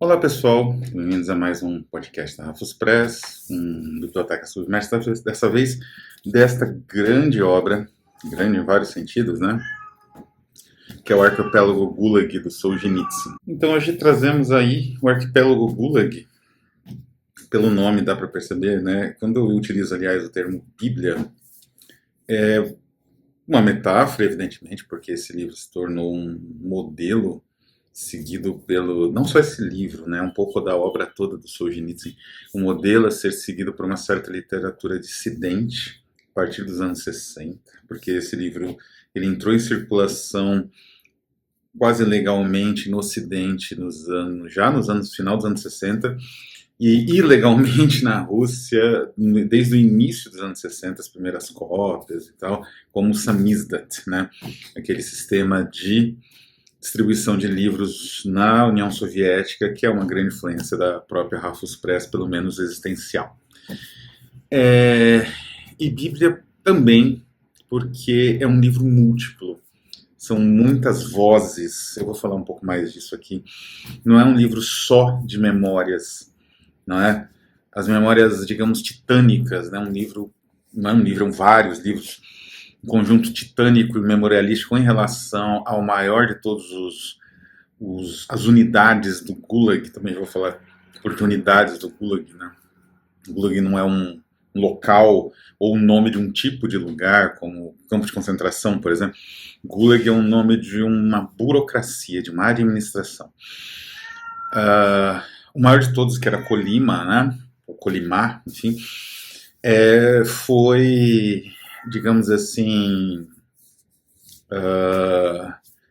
Olá pessoal, bem-vindos a mais um podcast da Rafus Press, Biblioteca Submersa, dessa vez desta grande obra, grande em vários sentidos, né? Que é o Arquipélago Gulag do Solzhenitsyn. Então hoje trazemos aí o Arquipélago Gulag, pelo nome dá para perceber, né? Quando eu utilizo, aliás, o termo Bíblia, é uma metáfora, evidentemente, porque esse livro se tornou um modelo seguido pelo, não só esse livro, né, um pouco da obra toda do Solzhenitsyn, um modelo a ser seguido por uma certa literatura dissidente a partir dos anos 60, porque esse livro ele entrou em circulação quase legalmente no Ocidente já nos anos final dos anos 60 e ilegalmente na Rússia desde o início dos anos 60, as primeiras cópias e tal, como o samizdat, né, aquele sistema de distribuição de livros na União Soviética, que é uma grande influência da própria Rafus Press, pelo menos existencial. E Bíblia também, porque é um livro múltiplo, são muitas vozes, eu vou falar um pouco mais disso aqui. Não é um livro só de memórias, não é? As memórias, digamos, titânicas, né? Não é um livro, são vários livros, um conjunto titânico e memorialístico em relação ao maior de todos as unidades do Gulag, também vou falar por unidades do Gulag, né? O Gulag não é um local ou o nome de um tipo de lugar, como campo de concentração, por exemplo. Gulag é um nome de uma burocracia, de uma administração. O maior de todos, que era Colima, né? Ou Colimá, enfim, foi, digamos assim,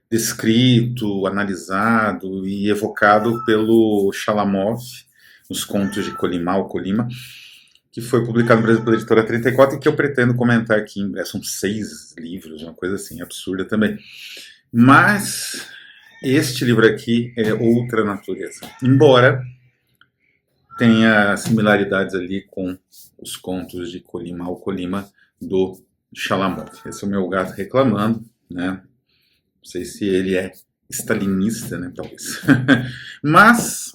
descrito, analisado e evocado pelo Shalamov, nos contos de Colimá, ou Colima, que foi publicado no Brasil pela editora 34 e que eu pretendo comentar aqui. São 6 livros, uma coisa assim, absurda também. Mas este livro aqui é outra natureza. Embora tenha similaridades ali com os contos de Colimá ou Colima do Shalamov. Esse é o meu gato reclamando, né? Não sei se ele é stalinista, né? Talvez. Mas,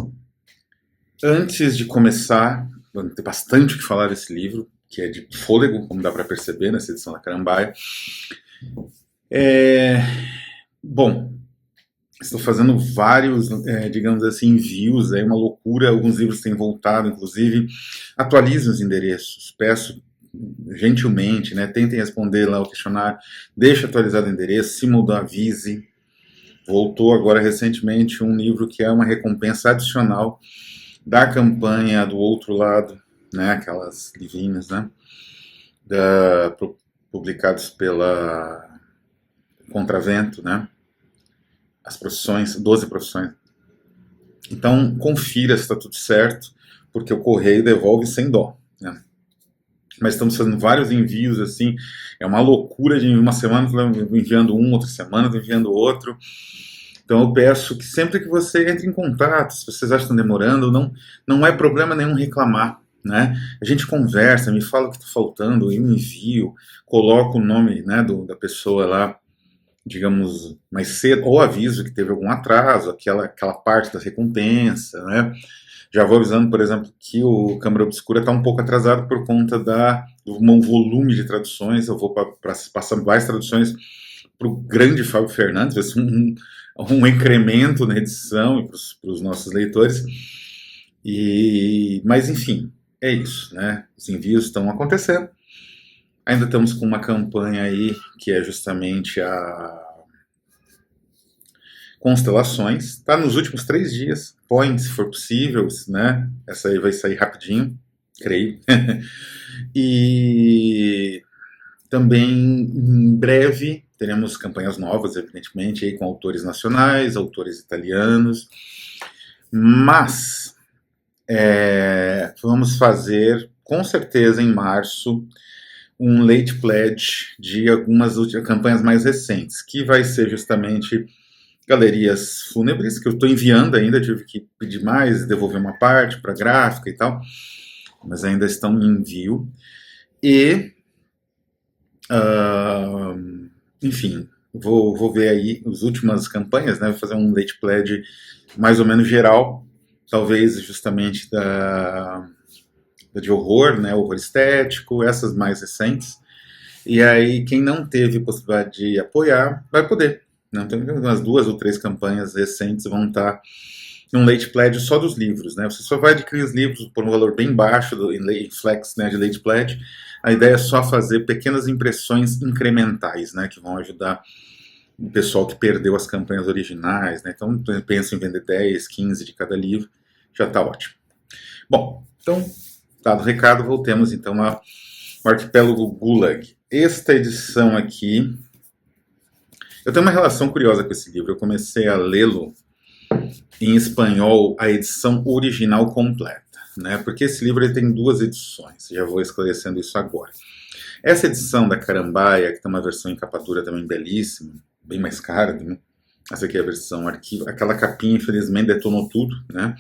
antes de começar, vamos ter bastante o que falar desse livro, que é de fôlego, como dá para perceber nessa edição da Carambaia. Bom, estou fazendo vários, digamos assim, envios, é uma loucura, alguns livros têm voltado, inclusive. Atualizem os endereços, peço gentilmente, né, tentem responder lá o questionário, deixe atualizado o endereço, se mudou, avise. Voltou agora recentemente um livro que é uma recompensa adicional da campanha do outro lado, né, aquelas livrinhas, né, publicados pela Contravento, né, as profissões, 12 profissões. Então, confira se está tudo certo, porque o correio devolve sem dó, né? Mas estamos fazendo vários envios, assim, é uma loucura de uma semana enviando um, outra semana enviando outro. Então eu peço que sempre que você entre em contato, se vocês acham que estão demorando, não é problema nenhum reclamar, né? A gente conversa, me fala o que está faltando, eu envio, coloco o nome, né, da pessoa lá, digamos, mais cedo, ou aviso que teve algum atraso, aquela parte da recompensa, né? Já vou avisando, por exemplo, que o Câmara Obscura está um pouco atrasado por conta do volume de traduções. Eu vou passar mais traduções para o grande Fábio Fernandes, vai ser um incremento na edição e para os nossos leitores. Mas, enfim, é isso, né? Os envios estão acontecendo. Ainda estamos com uma campanha aí que é justamente a Constelações. Está nos últimos 3 dias. Põe, se for possível, né? Essa aí vai sair rapidinho, creio. E também, em breve, teremos campanhas novas, evidentemente, aí, com autores nacionais, autores italianos. Mas vamos fazer, com certeza, em março, um late pledge de algumas campanhas mais recentes, que vai ser justamente galerias fúnebres, que eu estou enviando ainda, tive que pedir mais, devolver uma parte para gráfica e tal, mas ainda estão em envio. E, enfim, vou ver aí as últimas campanhas, né? Vou fazer um late pledge mais ou menos geral, talvez justamente da de horror, né, horror estético, essas mais recentes. E aí, quem não teve possibilidade de apoiar, vai poder. Né? Então, umas 2 ou 3 campanhas recentes vão estar num late pledge só dos livros. Né? Você só vai adquirir os livros por um valor bem baixo em flex, né, de late pledge. A ideia é só fazer pequenas impressões incrementais, né, que vão ajudar o pessoal que perdeu as campanhas originais. Né? Então, penso em vender 10, 15 de cada livro, já está ótimo. Bom, então, dado o recado, voltemos então ao Arquipélago Gulag. Esta edição aqui, eu tenho uma relação curiosa com esse livro. Eu comecei a lê-lo em espanhol, a edição original completa, né? Porque esse livro ele tem 2 edições, já vou esclarecendo isso agora. Essa edição da Carambaia, que tem uma versão em capa dura também belíssima, bem mais cara, né? Essa aqui é a versão arquivo. Aquela capinha, infelizmente, detonou tudo, né?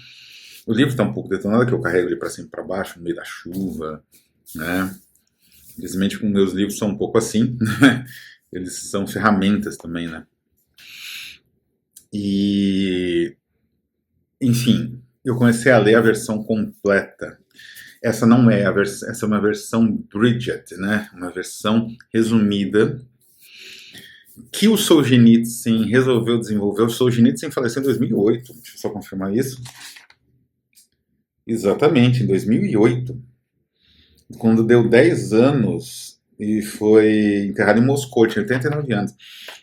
O livro está um pouco detonado, que eu carrego ele para cima e para baixo, no meio da chuva, né? Infelizmente, com meus livros são um pouco assim, né? Eles são ferramentas também, né? E, enfim, eu comecei a ler a versão completa. Essa não é a versão, essa é uma versão Bridget, né? Uma versão resumida que o Solzhenitsyn resolveu desenvolver. O Solzhenitsyn faleceu em 2008, deixa eu só confirmar isso. Exatamente, em 2008, quando deu 10 anos e foi enterrado em Moscou, tinha 89 anos.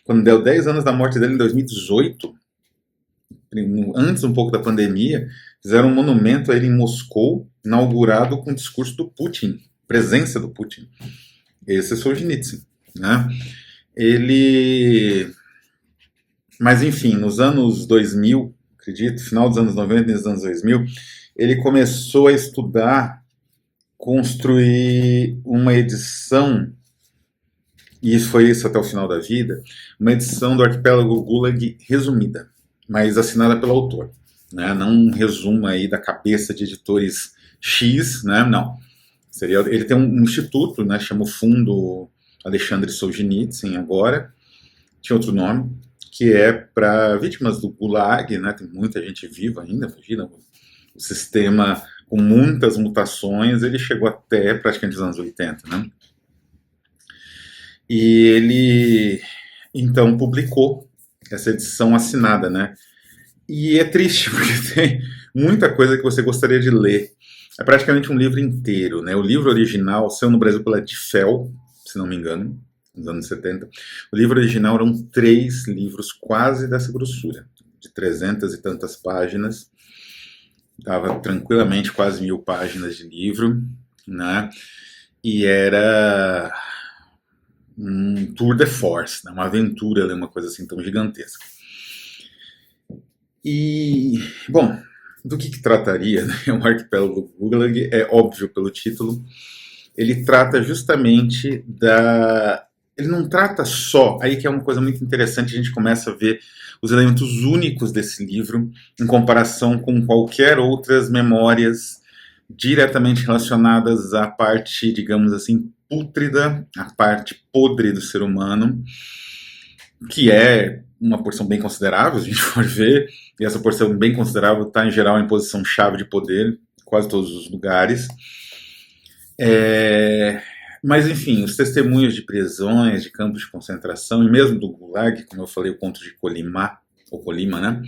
Quando deu 10 anos da morte dele em 2018, antes um pouco da pandemia, fizeram um monumento a ele em Moscou, inaugurado com o discurso do Putin, presença do Putin. Esse é Solzhenitsyn, né? Ele... Mas, enfim, nos anos 2000, acredito, final dos anos 90 e dos anos 2000, ele começou a estudar, construir uma edição, e foi isso até o final da vida, uma edição do Arquipélago Gulag resumida, mas assinada pelo autor. Né? Não um resumo aí da cabeça de editores X, né? Não. Ele tem um instituto, né? Chama o Fundo Alexandre Solzhenitsyn agora, tinha outro nome, que é para vítimas do Gulag, né? Tem muita gente viva ainda, imagina, o sistema com muitas mutações, ele chegou até praticamente os anos 80, né? E ele, então, publicou essa edição assinada, né? E é triste, porque tem muita coisa que você gostaria de ler. É praticamente um livro inteiro, né? O livro original saiu no Brasil pela Difel, se não me engano, nos anos 70. O livro original eram 3 livros quase dessa grossura, de 300 e tantas páginas. Dava tranquilamente quase 1000 páginas de livro, né? E era um tour de force, né? Uma aventura, uma coisa assim tão gigantesca. E, bom, do que trataria, né? O Arquipélago Gulag, é óbvio pelo título, ele trata justamente da... Ele não trata só, aí que é uma coisa muito interessante, a gente começa a ver os elementos únicos desse livro em comparação com qualquer outras memórias diretamente relacionadas à parte, digamos assim, pútrida, a parte podre do ser humano, que é uma porção bem considerável, se a gente for ver, e essa porção bem considerável está, em geral, em posição-chave de poder, em quase todos os lugares. Mas, enfim, os testemunhos de prisões, de campos de concentração, e mesmo do Gulag, como eu falei, o conto de Colima, ou Colima, né?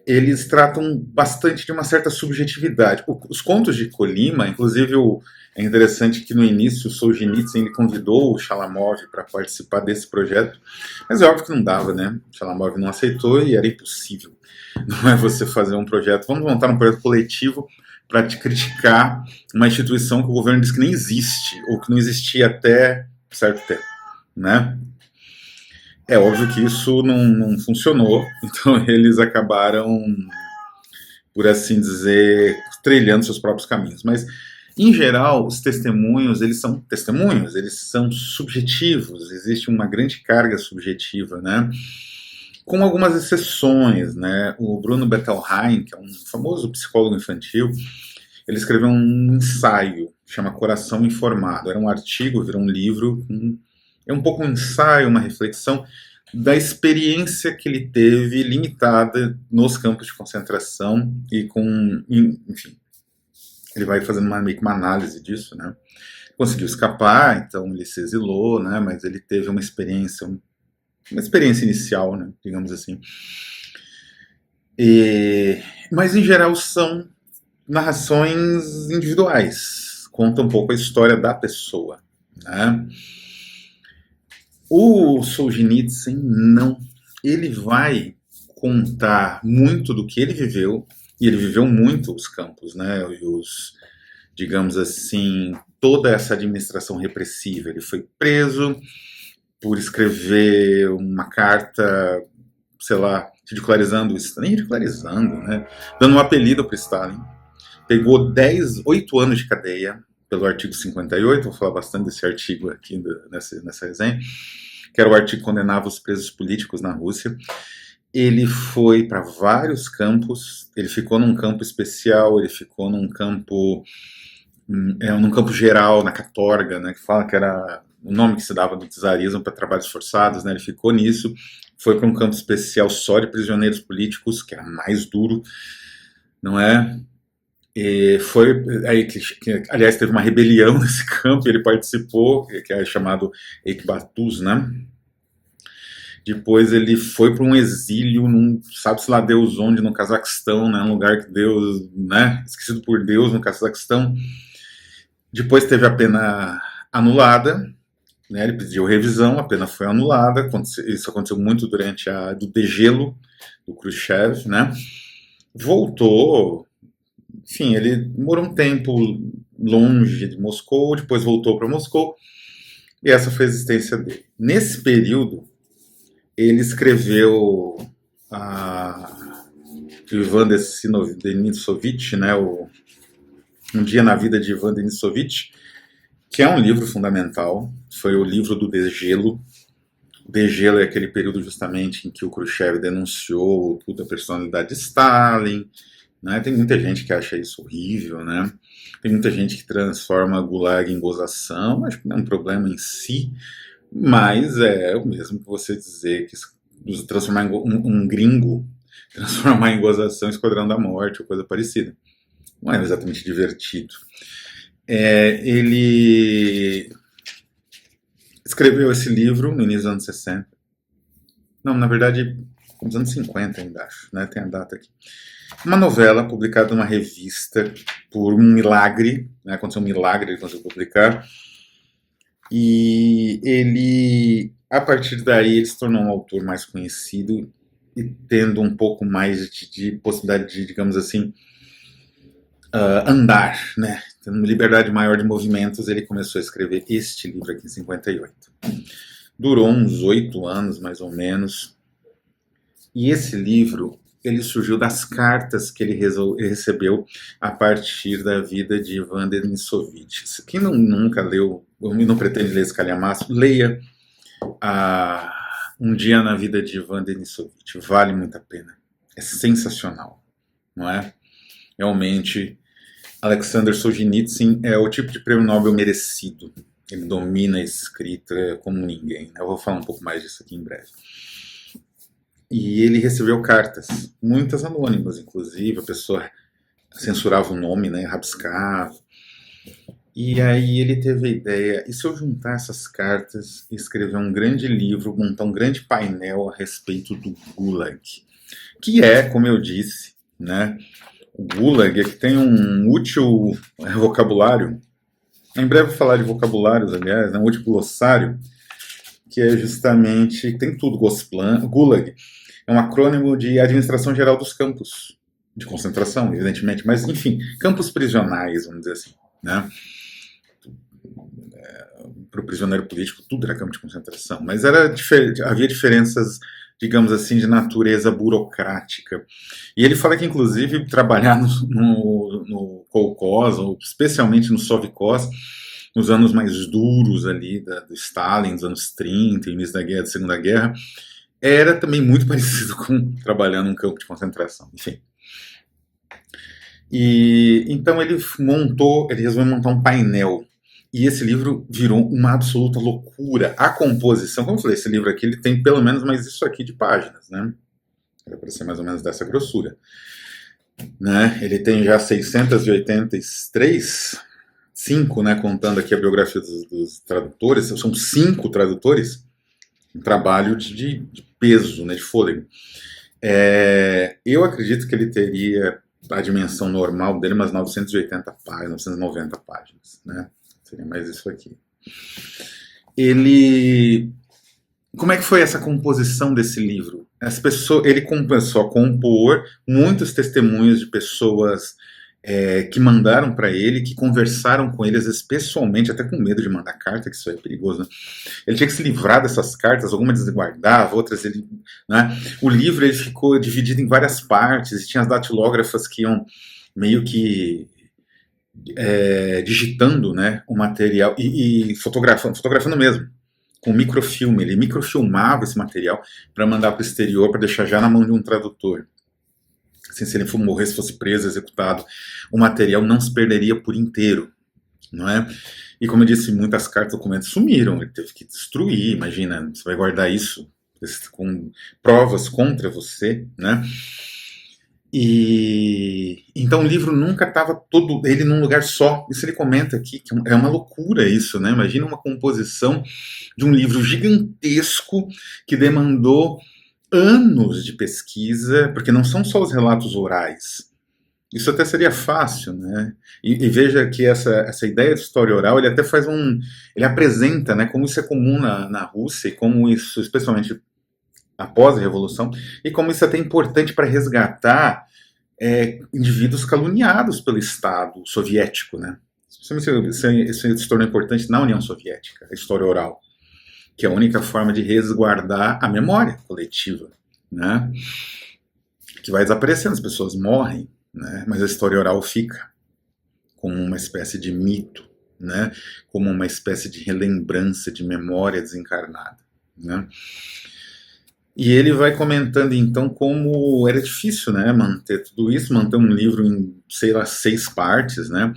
Eles tratam bastante de uma certa subjetividade. Os contos de Colima, inclusive, é interessante que no início o Solzhenitsyn ele convidou o Shalamov para participar desse projeto, mas é óbvio que não dava, né? O Shalamov não aceitou e era impossível. Não é você fazer um projeto, vamos montar um projeto coletivo para te criticar uma instituição que o governo diz que nem existe, ou que não existia até certo tempo, né? É óbvio que isso não funcionou, então eles acabaram, por assim dizer, trilhando seus próprios caminhos. Mas, em geral, os testemunhos, eles são testemunhos, eles são subjetivos, existe uma grande carga subjetiva, né? Com algumas exceções, né? O Bruno Bettelheim, que é um famoso psicólogo infantil, ele escreveu um ensaio, chama Coração Informado. Era um artigo, virou um livro, é um pouco um ensaio, uma reflexão da experiência que ele teve limitada nos campos de concentração e enfim, ele vai fazendo meio que uma análise disso, né? Conseguiu escapar, então ele se exilou, né? Mas ele teve uma experiência inicial, né? Digamos assim. Mas em geral são narrações individuais, conta um pouco a história da pessoa, né? O Solzhenitsyn não, ele vai contar muito do que ele viveu, e ele viveu muito os campos, né? E digamos assim, toda essa administração repressiva. Ele foi preso por escrever uma carta, sei lá, ridicularizando isso, nem ridicularizando, né? Dando um apelido para Stalin. Pegou 8 anos de cadeia pelo artigo 58, vou falar bastante desse artigo aqui nessa resenha, que era o artigo que condenava os presos políticos na Rússia. Ele foi para vários campos, ele ficou num campo especial, ele ficou num campo geral, na Katorga, né, que fala que era o nome que se dava do czarismo para trabalhos forçados, né, ele ficou nisso, foi para um campo especial só de prisioneiros políticos, que era mais duro, não é? E foi aí aliás, teve uma rebelião nesse campo, ele participou, que é chamado Ekbatuz, né? Depois ele foi para um exílio, sabe-se lá Deus onde, no Cazaquistão, né? Um lugar que Deus, né? Esquecido por Deus, no Cazaquistão. Depois teve a pena anulada, né? Ele pediu revisão, a pena foi anulada. Isso aconteceu muito durante do degelo do Khrushchev, né? Voltou. Enfim, ele morou um tempo longe de Moscou, depois voltou para Moscou, e essa foi a existência dele. Nesse período, ele escreveu Ivan Denisovich, né, Um Dia na Vida de Ivan Denisovich, que é um livro fundamental, foi o livro do degelo. O degelo é aquele período justamente em que o Khrushchev denunciou toda a personalidade de Stalin, né? Tem muita gente que acha isso horrível, né? Tem muita gente que transforma Gulag em gozação, acho que não é um problema em si, mas é o mesmo que você dizer que transformar um gringo, transformar em gozação Esquadrão da Morte ou coisa parecida. Não é exatamente divertido. Ele escreveu esse livro no início dos anos 60. Não, na verdade, nos anos 50 ainda acho, né? Tem a data aqui. Uma novela publicada numa revista por um milagre, né? Aconteceu um milagre, ele conseguiu publicar. E ele, a partir daí, ele se tornou um autor mais conhecido e tendo um pouco mais de possibilidade de, digamos assim, andar, né? Tendo uma liberdade maior de movimentos, ele começou a escrever este livro aqui em 58. Durou uns 8 anos, mais ou menos. E esse livro, ele surgiu das cartas que ele recebeu a partir da vida de Ivan Denisovich. Quem nunca leu, ou não pretende ler esse calhamaço, leia Um Dia na Vida de Ivan Denisovich. Vale muito a pena. É sensacional, não é? Realmente, Alexander Solzhenitsyn é o tipo de prêmio Nobel merecido. Ele domina a escrita como ninguém. Eu vou falar um pouco mais disso aqui em breve. E ele recebeu cartas, muitas anônimas, inclusive, a pessoa censurava o nome, né, rabiscava. E aí ele teve a ideia, e se eu juntar essas cartas e escrever um grande livro, montar um grande painel a respeito do Gulag, que é, como eu disse, né, o Gulag é que tem um útil vocabulário, em breve vou falar de vocabulários, aliás, um útil glossário, que é justamente, tem tudo, Gulag, é um acrônimo de Administração Geral dos Campos de Concentração, evidentemente, mas enfim, campos prisionais, vamos dizer assim, né? Para o prisioneiro político tudo era campo de concentração, mas havia diferenças, digamos assim, de natureza burocrática. E ele fala que, inclusive, trabalhar no Kolkhoz, ou especialmente no Sovkhoz, nos anos mais duros ali do Stalin, nos anos 30, início da Segunda Guerra, era também muito parecido com trabalhar num campo de concentração, enfim. E então ele resolveu montar um painel E esse livro virou uma absoluta loucura. A composição, como eu falei, esse livro aqui ele tem pelo menos mais isso aqui de páginas, né? Era para ser mais ou menos dessa grossura. Né? Ele tem já 683, 5, né, contando aqui a biografia dos tradutores, são 5 tradutores, um trabalho de peso, né, de fôlego. Eu acredito que ele teria a dimensão normal dele umas 980 páginas, 990 páginas, né? Seria mais isso aqui. Como é que foi essa composição desse livro? Ele começou a compor muitos testemunhos de pessoas que mandaram para ele, que conversaram com ele, às vezes pessoalmente, até com medo de mandar carta, que isso é perigoso, né? Ele tinha que se livrar dessas cartas, algumas ele guardava, outras ele... Né? O livro ele ficou dividido em várias partes, e tinha as datilógrafas que iam meio que digitando, né, o material e fotografando mesmo, com microfilme. Ele microfilmava esse material para mandar para o exterior, para deixar já na mão de um tradutor. Assim, se ele morresse, fosse preso, executado, o material não se perderia por inteiro, não é? E como eu disse, muitas cartas e documentos sumiram, ele teve que destruir. Imagina, você vai guardar isso com provas contra você, né? E então o livro nunca estava todo ele num lugar só. Isso ele comenta aqui, que é uma loucura isso, né? Imagina uma composição de um livro gigantesco que demandou anos de pesquisa, porque não são só os relatos orais. Isso até seria fácil, né? E veja que essa ideia de história oral, ele até faz ele apresenta, né, como isso é comum na Rússia e como isso, especialmente após a Revolução, e como isso é até importante para resgatar indivíduos caluniados pelo Estado soviético, né? Isso se tornou importante na União Soviética, a história oral, que é a única forma de resguardar a memória coletiva, né? Que vai desaparecendo, as pessoas morrem, né? Mas a história oral fica como uma espécie de mito, né? Como uma espécie de relembrança, de memória desencarnada, né? E ele vai comentando, então, como era difícil, né, manter tudo isso, manter um livro em, sei lá, 6 partes, né?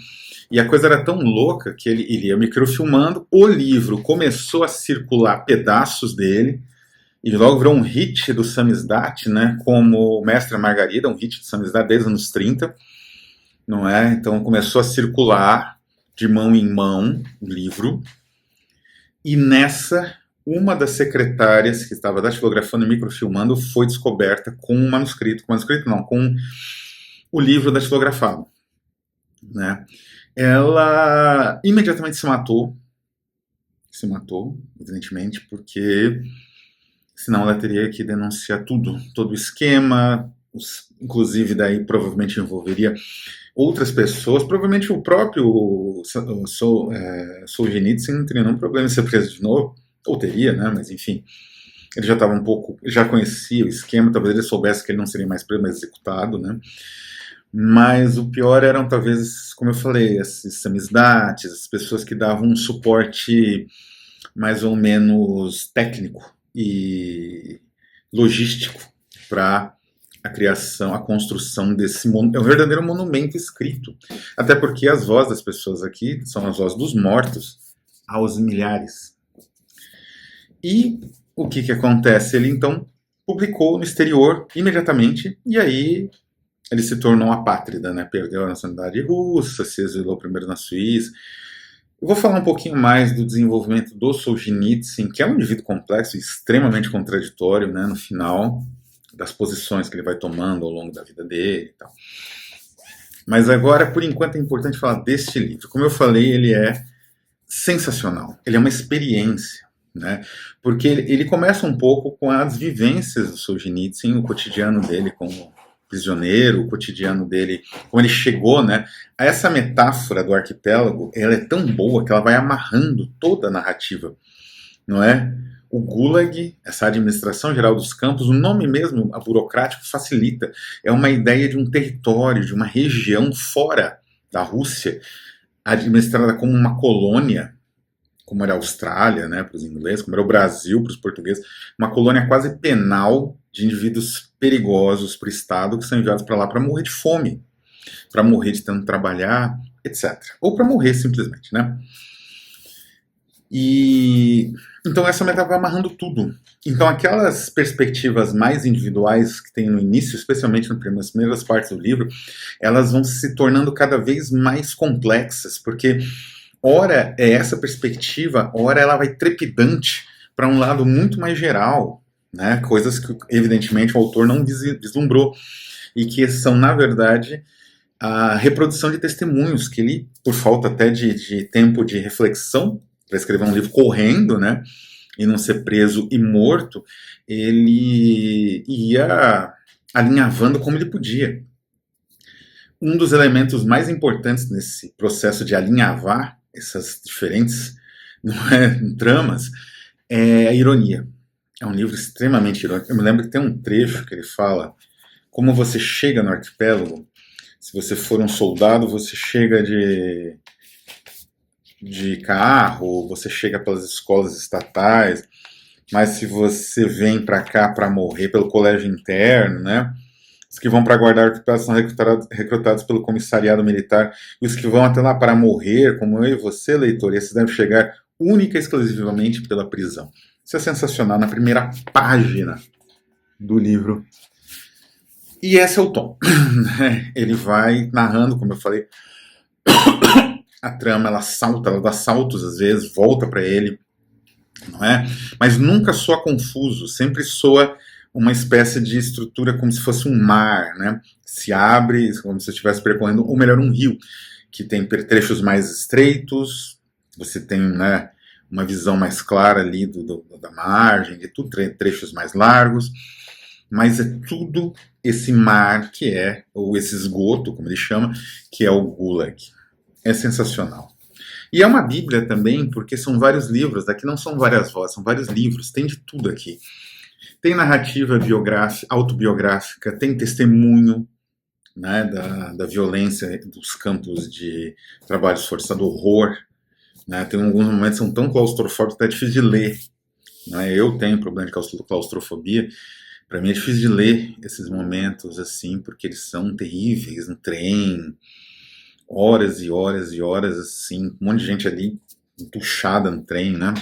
E a coisa era tão louca que ele ia microfilmando, o livro começou a circular pedaços dele, e logo virou um hit do Samizdat, né, como Mestre Margarida, um hit do Samizdat desde os anos 30, não é? Então começou a circular de mão em mão o livro, e nessa... uma das secretárias que estava datilografando e microfilmando foi descoberta com um manuscrito. Com o livro datilografado, né? Ela imediatamente se matou, evidentemente, porque senão ela teria que denunciar tudo, todo o esquema, inclusive daí provavelmente envolveria outras pessoas, provavelmente o próprio Solzhenitsyn não teria nenhum problema em ser preso de novo, ou teria, né? Mas enfim, ele já estava já conhecia o esquema, talvez ele soubesse que ele não seria mais preso, mas executado, né? Mas o pior eram, talvez, como eu falei, esses samizdates, as pessoas que davam um suporte mais ou menos técnico e logístico para a criação, a construção desse é um verdadeiro monumento escrito. Até porque as vozes das pessoas aqui são as vozes dos mortos aos milhares. E o que acontece? Ele então publicou no exterior imediatamente, e aí ele se tornou apátrida, né? Perdeu a nacionalidade russa, se exilou primeiro na Suíça. Eu vou falar um pouquinho mais do desenvolvimento do Solzhenitsyn, que é um indivíduo complexo e extremamente contraditório, né? No final das posições que ele vai tomando ao longo da vida dele e tal. Mas agora, por enquanto, é importante falar deste livro. Como eu falei, ele é sensacional. Ele é uma experiência, né? Porque ele começa um pouco com as vivências do Solzhenitsyn, o cotidiano dele como prisioneiro, o cotidiano dele, como ele chegou, né? Essa metáfora do arquipélago, ela é tão boa que ela vai amarrando toda a narrativa, não é? O Gulag, essa administração geral dos campos, o nome mesmo, a burocrático, facilita. É uma ideia de um território, de uma região fora da Rússia, administrada como uma colônia, como era a Austrália, né, para os ingleses, como era o Brasil para os portugueses, uma colônia quase penal de indivíduos perigosos para o Estado que são enviados para lá para morrer de fome, para morrer de tanto trabalhar, etc. Ou para morrer simplesmente, né? E então essa metáfora vai amarrando tudo. Então aquelas perspectivas mais individuais que tem no início, especialmente nas primeiras partes do livro, elas vão se tornando cada vez mais complexas, porque ora é essa perspectiva, ora ela vai trepidante para um lado muito mais geral, né? Coisas que evidentemente o autor não vislumbrou e que são, na verdade, a reprodução de testemunhos que ele, por falta até de tempo de reflexão, para escrever um livro correndo, né, e não ser preso e morto, ele ia alinhavando como ele podia. Um dos elementos mais importantes nesse processo de alinhavar essas diferentes tramas é a ironia. É um livro extremamente irônico. Eu me lembro que tem um trecho que ele fala como você chega no arquipélago. Se você for um soldado, você chega de carro, você chega pelas escolas estatais, mas se você vem para cá para morrer pelo colégio interno, né? Os que vão para guardar o arquipélago são recrutados pelo comissariado militar, e os que vão até lá para morrer, como eu e você, leitor, esses devem chegar única e exclusivamente pela prisão. Isso é sensacional, na primeira página do livro. E esse é o tom. Ele vai narrando, como eu falei, a trama, ela salta, ela dá saltos às vezes, volta para ele, não é? Mas nunca soa confuso, sempre soa uma espécie de estrutura como se fosse um mar, né? Se abre, como se estivesse percorrendo, ou melhor, um rio, que tem trechos mais estreitos, você tem, né, uma visão mais clara ali da margem, de tudo, trechos mais largos, mas é tudo esse mar que é, ou esse esgoto, como ele chama, que é o Gulag. É sensacional. E é uma bíblia também, porque são vários livros, aqui não são várias vozes, são vários livros, tem de tudo aqui. Tem narrativa autobiográfica, tem testemunho, né, da violência dos campos de trabalho forçado, horror, né, tem alguns momentos que são tão claustrofóbicos que é difícil de ler. Né, eu tenho problema de claustrofobia, para mim é difícil de ler esses momentos assim, porque eles são terríveis, no trem, horas e horas e horas, assim, um monte de gente ali puxada no trem, né?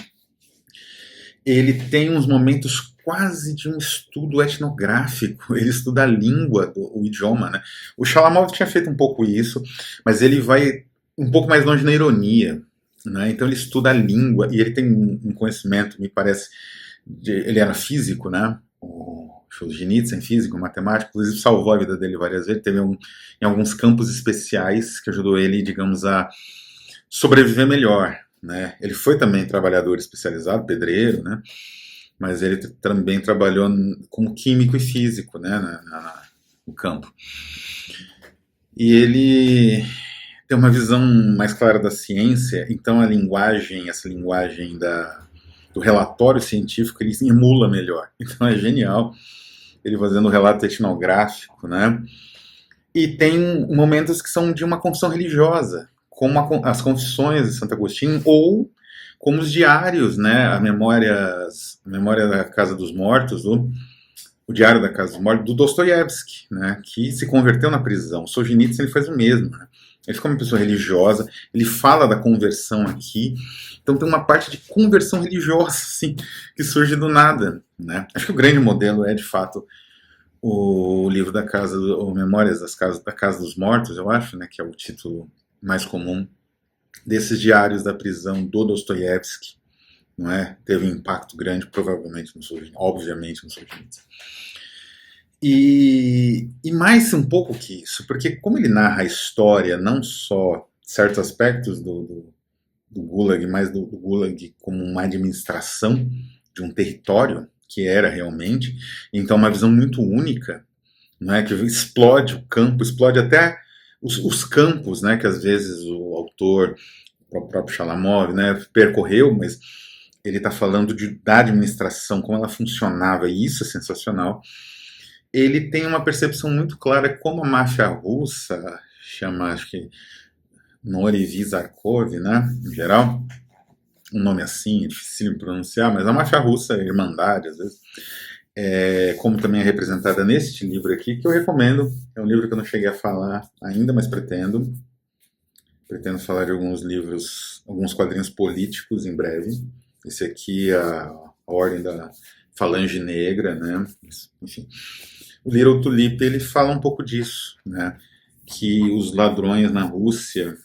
Ele tem uns momentos quase de um estudo etnográfico, ele estuda a língua, o idioma, né? O Shalamov tinha feito um pouco isso, mas ele vai um pouco mais longe na ironia, né? Então ele estuda a língua e ele tem um conhecimento, me parece, ele era físico, né? O Solzhenitsyn, físico, matemático, inclusive salvou a vida dele várias vezes, teve em alguns campos especiais que ajudou ele, digamos, a sobreviver melhor, né? Ele foi também trabalhador especializado, pedreiro, né? Mas ele também trabalhou como químico e físico, né, no campo. E ele tem uma visão mais clara da ciência, então a linguagem, essa linguagem do relatório científico, ele emula melhor. Então é genial ele fazendo o relato etnográfico, né? E tem momentos que são de uma confissão religiosa, como as confissões de Santo Agostinho, ou como os diários, né? A memória da Casa dos Mortos, o Diário da Casa dos Mortos, do Dostoiévski, né? Que se converteu na prisão. O Solzhenitsyn ele faz o mesmo, né? Ele ficou uma pessoa religiosa, ele fala da conversão aqui, então tem uma parte de conversão religiosa, assim, que surge do nada, né? Acho que o grande modelo é, de fato, o livro da Casa, ou Memórias da Casa dos Mortos, eu acho, né? Que é o título mais comum desses diários da prisão do Dostoiévski, não é? Teve um impacto grande, provavelmente, obviamente, no Solzhenitsyn. E mais um pouco que isso, porque como ele narra a história, não só certos aspectos do Gulag, mas do Gulag como uma administração de um território, que era realmente, então uma visão muito única, né, que explode o campo, explode até os campos, né, que às vezes o autor, o próprio Shalamov, né, percorreu, mas ele está falando da administração, como ela funcionava, e isso é sensacional. Ele tem uma percepção muito clara como a máfia russa, chama, acho que, Norivi Zarkov, né, em geral, um nome assim, é difícil de pronunciar, mas a máfia russa, a Irmandade, às vezes, como também é representada neste livro aqui, que eu recomendo, é um livro que eu não cheguei a falar ainda, mas pretendo, Pretendo falar de alguns livros, alguns quadrinhos políticos em breve. Esse aqui é a Ordem da Falange Negra, né? Enfim. O Little Tulip, ele fala um pouco disso, né? Que os ladrões na Rússia...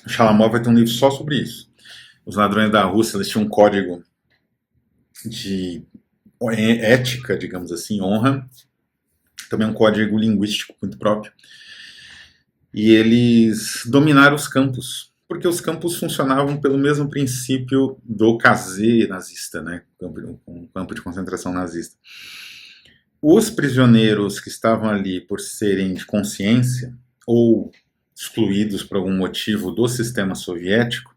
Shalamov vai ter um livro só sobre isso. Os ladrões da Rússia, eles tinham um código de ética, digamos assim, honra, também um código linguístico muito próprio. E eles dominaram os campos, porque os campos funcionavam pelo mesmo princípio do cazé nazista, né? Um campo de concentração nazista. Os prisioneiros que estavam ali por serem de consciência ou excluídos por algum motivo do sistema soviético,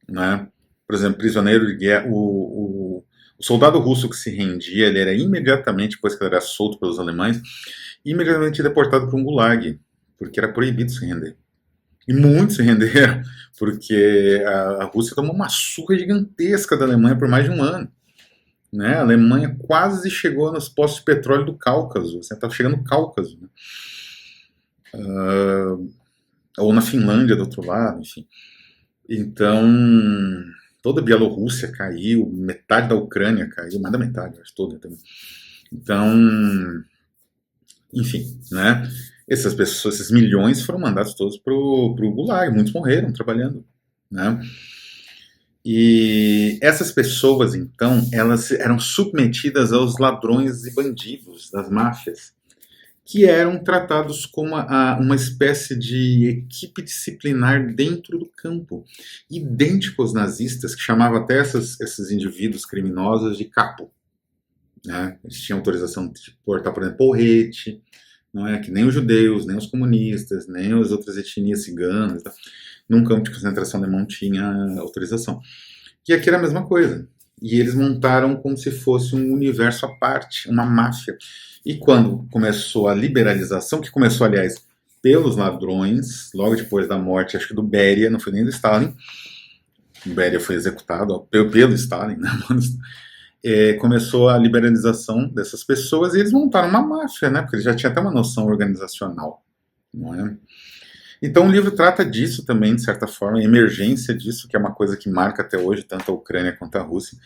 né? Por exemplo, prisioneiro de guerra, o soldado russo que se rendia, ele era imediatamente, depois que ele era solto pelos alemães, imediatamente deportado para um gulag, porque era proibido se render. E muitos se renderam, porque a Rússia tomou uma surra gigantesca da Alemanha por mais de um ano. Né? A Alemanha quase chegou nos postos de petróleo do Cáucaso, você estava chegando no Cáucaso. Né? Ou na Finlândia, do outro lado, enfim. Então, toda a Bielorrússia caiu, metade da Ucrânia caiu, mais da metade, acho toda também. Então, enfim, né? Essas pessoas, esses milhões foram mandados todos pro Gulag, muitos morreram trabalhando, né? E essas pessoas, então, elas eram submetidas aos ladrões e bandidos das máfias, que eram tratados como uma espécie de equipe disciplinar dentro do campo, idêntico aos nazistas, que chamavam até esses indivíduos criminosos de capo. Né? Eles tinham autorização de portar, por exemplo, porrete, não é que nem os judeus, nem os comunistas, nem as outras etnias ciganas. Tá? Num campo de concentração alemão tinha autorização. E aqui era a mesma coisa. E eles montaram como se fosse um universo à parte, uma máfia. E quando começou a liberalização, que começou, aliás, pelos ladrões, logo depois da morte, acho que do Beria, não foi nem do Stalin, o Beria foi executado pelo Stalin, né? Começou a liberalização dessas pessoas e eles montaram uma máfia, né? Porque eles já tinham até uma noção organizacional, não é? Então o livro trata disso também, de certa forma, a emergência disso, que é uma coisa que marca até hoje tanto a Ucrânia quanto a Rússia.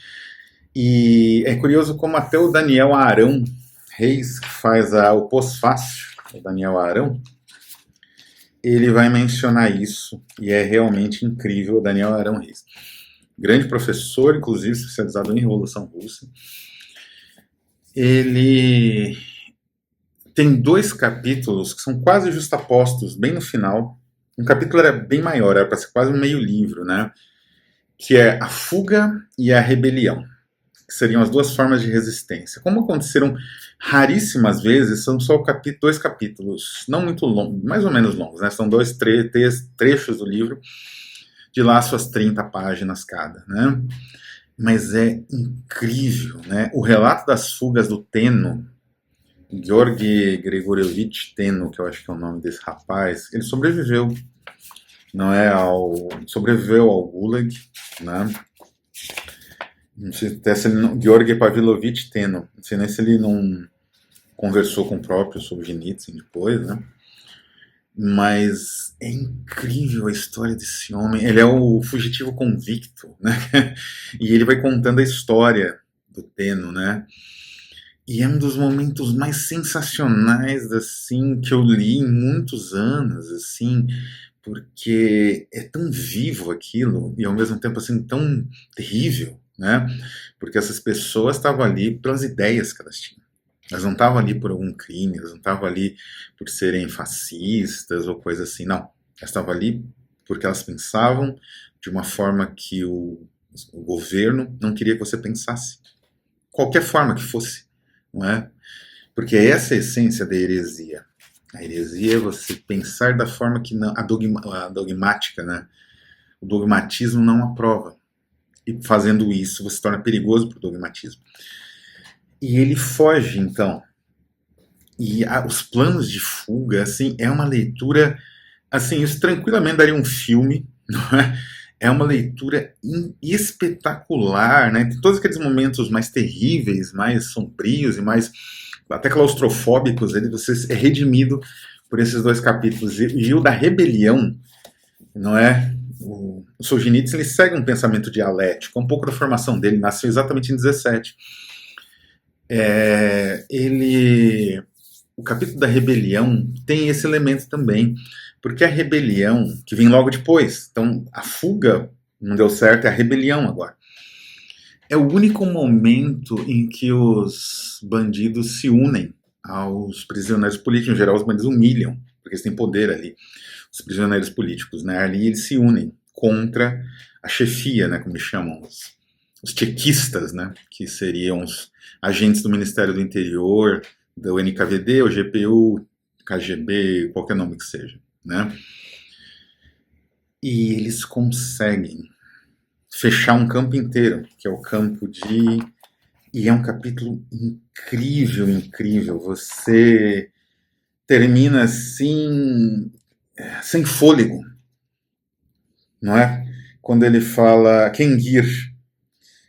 E é curioso como até o Daniel Arão Reis, que faz o pós-fácil, o Daniel Arão, ele vai mencionar isso, e é realmente incrível o Daniel Arão Reis. Grande professor, inclusive especializado em Revolução Russa. Ele tem 2 capítulos que são quase justapostos, bem no final. Um capítulo era bem maior, era para ser quase um meio livro, né? Que é a fuga e a rebelião, que seriam as 2 formas de resistência. Como aconteceram raríssimas vezes, são só 2 capítulos, não muito longos, mais ou menos longos, né? São 2 trechos do livro, de lá suas 30 páginas cada, né? Mas é incrível, né? O relato das fugas do Teno, Georgi Grigorievich Teno, que eu acho que é o nome desse rapaz, ele sobreviveu, não é, sobreviveu ao Gulag, né? Não sei até se ele não, Georgi Pavlovich Teno, não sei nem se ele não conversou com o próprio Solzhenitsyn depois, né? Mas é incrível a história desse homem. Ele é o fugitivo convicto, né? E ele vai contando a história do Teno, né? E é um dos momentos mais sensacionais, assim, que eu li em muitos anos, assim, porque é tão vivo aquilo e ao mesmo tempo assim tão terrível, né? Porque essas pessoas estavam ali pelas ideias que elas tinham. Elas não estavam ali por algum crime, elas não estavam ali por serem fascistas ou coisa assim, não. Elas estavam ali porque elas pensavam de uma forma que o governo não queria que você pensasse. Qualquer forma que fosse, não é? Porque essa é a essência da heresia. A heresia é você pensar da forma que não, a dogmática, né? O dogmatismo não aprova. E fazendo isso, você se torna perigoso para o dogmatismo. E ele foge, então. E os planos de fuga, assim, é uma leitura, assim, isso tranquilamente daria um filme, não é? É uma leitura espetacular, né? Tem todos aqueles momentos mais terríveis, mais sombrios e mais até claustrofóbicos, você é redimido por esses dois capítulos. E o da rebelião, não é? O Solzhenitsyn, ele segue um pensamento dialético, um pouco da formação dele, nasceu exatamente em 17. O capítulo da rebelião tem esse elemento também, porque a rebelião, que vem logo depois, então a fuga não deu certo, é a rebelião agora. É o único momento em que os bandidos se unem aos prisioneiros políticos. Em geral, os bandidos humilham, porque eles têm poder ali, os prisioneiros políticos, né? Ali eles se unem contra a chefia, né? Como eles chamam, os tchequistas, né? Que seriam os agentes do Ministério do Interior, do NKVD, o GPU, KGB, qualquer nome que seja, né? E eles conseguem fechar um campo inteiro, que é o campo de... E é um capítulo incrível, incrível. Você termina assim, sem fôlego, não é? Quando ele fala, Kengir,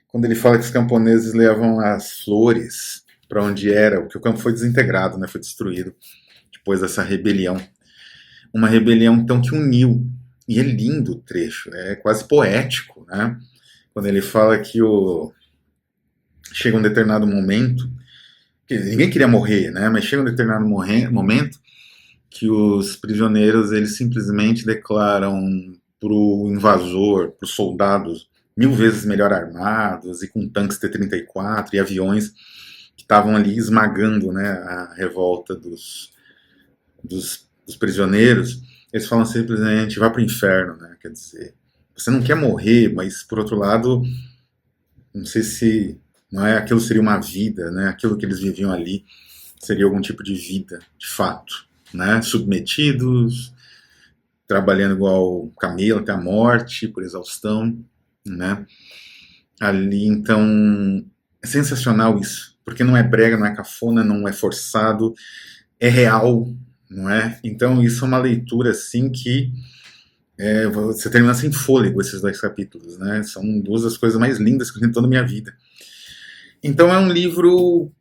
quando ele fala que os camponeses levam as flores para onde era, porque o campo foi desintegrado, né? Foi destruído depois dessa rebelião. Uma rebelião, então, que uniu. E é lindo o trecho, é quase poético, né? Quando ele fala que chega um determinado momento, que ninguém queria morrer, né? Mas chega um determinado momento que os prisioneiros, eles simplesmente declaram pro invasor, pros soldados, 1000 vezes melhor armados e com tanques T-34 e aviões que estavam ali esmagando, né, a revolta dos prisioneiros. Eles falam simplesmente, vá pro inferno, né? Quer dizer, você não quer morrer, mas por outro lado, não sei se não é, aquilo seria uma vida, né? Aquilo que eles viviam ali seria algum tipo de vida, de fato, né? Submetidos, trabalhando igual camelo até a morte, por exaustão, né? Ali, então, é sensacional isso, porque não é brega, não é cafona, não é forçado, é real, não é? Então, isso é uma leitura, assim, que você termina sem fôlego, esses dois capítulos, né? São duas das coisas mais lindas que eu li em toda a minha vida. Então, é um livro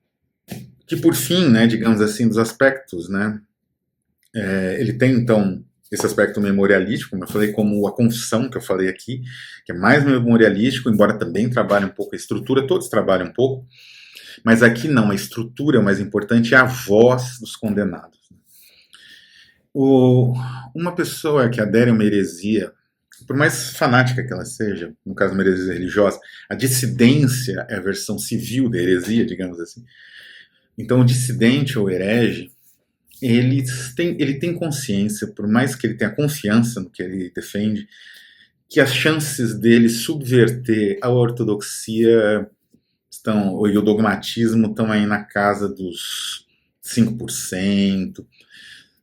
que, por fim, né, digamos assim, dos aspectos, né? Ele tem, então, esse aspecto memorialístico, como eu falei, como a confissão que eu falei aqui, que é mais memorialístico, embora também trabalhe um pouco a estrutura, todos trabalham um pouco, mas aqui não, a estrutura é o mais importante, é a voz dos condenados. Uma pessoa que adere a uma heresia, por mais fanática que ela seja, no caso uma heresia religiosa, a dissidência é a versão civil da heresia, digamos assim. Então o dissidente ou herege, ele tem consciência, por mais que ele tenha confiança no que ele defende, que as chances dele subverter a ortodoxia e o dogmatismo estão aí na casa dos 5%.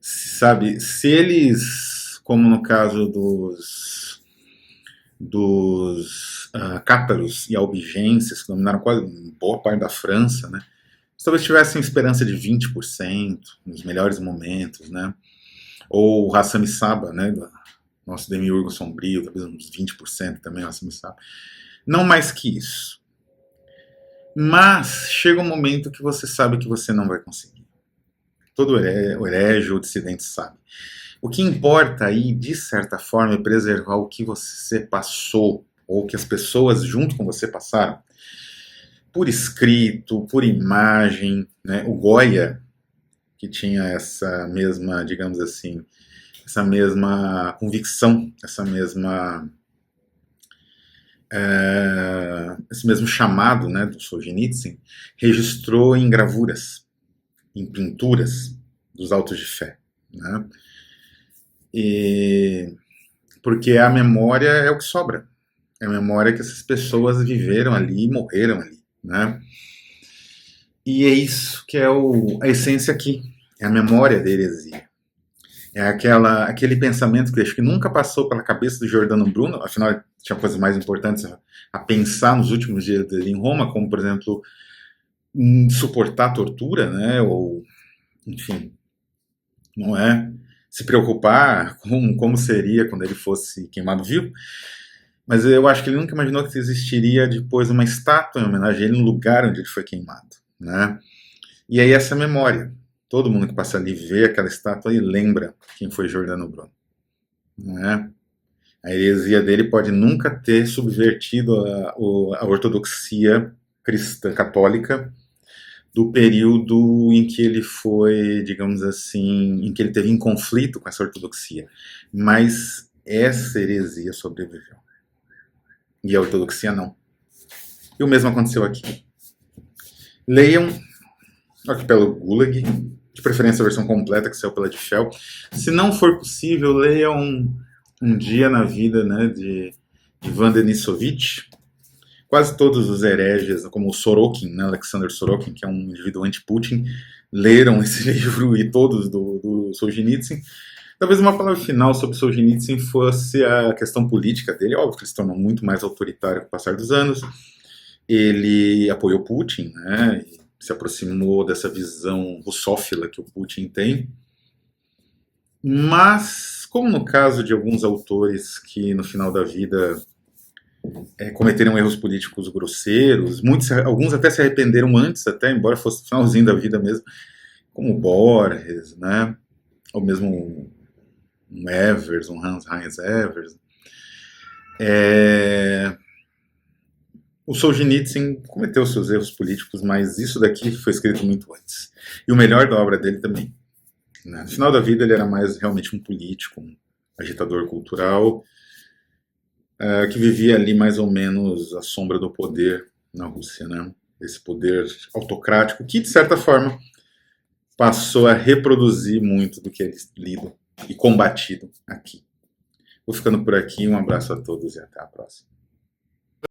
Sabe, se eles, como no caso dos cátaros e albigenses, que dominaram quase boa parte da França, né? Talvez tivessem esperança de 20% nos melhores momentos, né? Ou o Hassami Saba, né? Nosso demiurgo sombrio, talvez uns 20% também, o Hassami Saba. Não mais que isso. Mas chega um momento que você sabe que você não vai conseguir. Todo herege ou dissidente sabe. O que importa aí, de certa forma, é preservar o que você passou, ou que as pessoas junto com você passaram, por escrito, por imagem, né? O Goya, que tinha essa mesma, digamos assim, essa mesma convicção, esse mesmo chamado, né, do Solzhenitsyn, registrou em gravuras, em pinturas dos autos de fé, né? Porque a memória é o que sobra, é a memória que essas pessoas viveram ali e morreram ali, né? E é isso que é a essência aqui, é a memória da heresia. É aquele pensamento que acho que nunca passou pela cabeça do Giordano Bruno, afinal tinha coisas mais importantes a pensar nos últimos dias dele em Roma, como, por exemplo, suportar a tortura, né? Ou, enfim, não é? Se preocupar com como seria quando ele fosse queimado vivo. Mas eu acho que ele nunca imaginou que existiria depois uma estátua em homenagem a ele no lugar onde ele foi queimado, né? E aí essa memória. Todo mundo que passa ali vê aquela estátua e lembra quem foi Giordano Bruno, não é? A heresia dele pode nunca ter subvertido a ortodoxia cristã católica do período em que ele foi, digamos assim, em que ele teve em conflito com essa ortodoxia. Mas essa heresia sobreviveu. E a ortodoxia não. E o mesmo aconteceu aqui. Leiam Arquipélago Gulag, de preferência a versão completa que saiu pela Edifel. Se não for possível, leiam um dia na vida, né, de Ivan Denisovich. Quase todos os hereges, como o Sorokin, né, Alexander Sorokin, que é um indivíduo anti-Putin, leram esse livro, e todos do Solzhenitsyn. Talvez uma palavra final sobre Solzhenitsyn fosse a questão política dele. Óbvio que ele se tornou muito mais autoritário com o passar dos anos. Ele apoiou Putin, né, e se aproximou dessa visão russófila que o Putin tem. Mas, como no caso de alguns autores que no final da vida cometeram erros políticos grosseiros, alguns até se arrependeram antes, até embora fosse no finalzinho da vida mesmo, como Borges, né, ou mesmo um Evers, um Hans Heinz Evers. O Solzhenitsyn cometeu seus erros políticos, mas isso daqui foi escrito muito antes. E o melhor da obra dele também. No final da vida ele era mais realmente um político, um agitador cultural, que vivia ali mais ou menos à sombra do poder na Rússia, né? Esse poder autocrático que, de certa forma, passou a reproduzir muito do que é lido e combatido aqui. Vou ficando por aqui, um abraço a todos e até a próxima.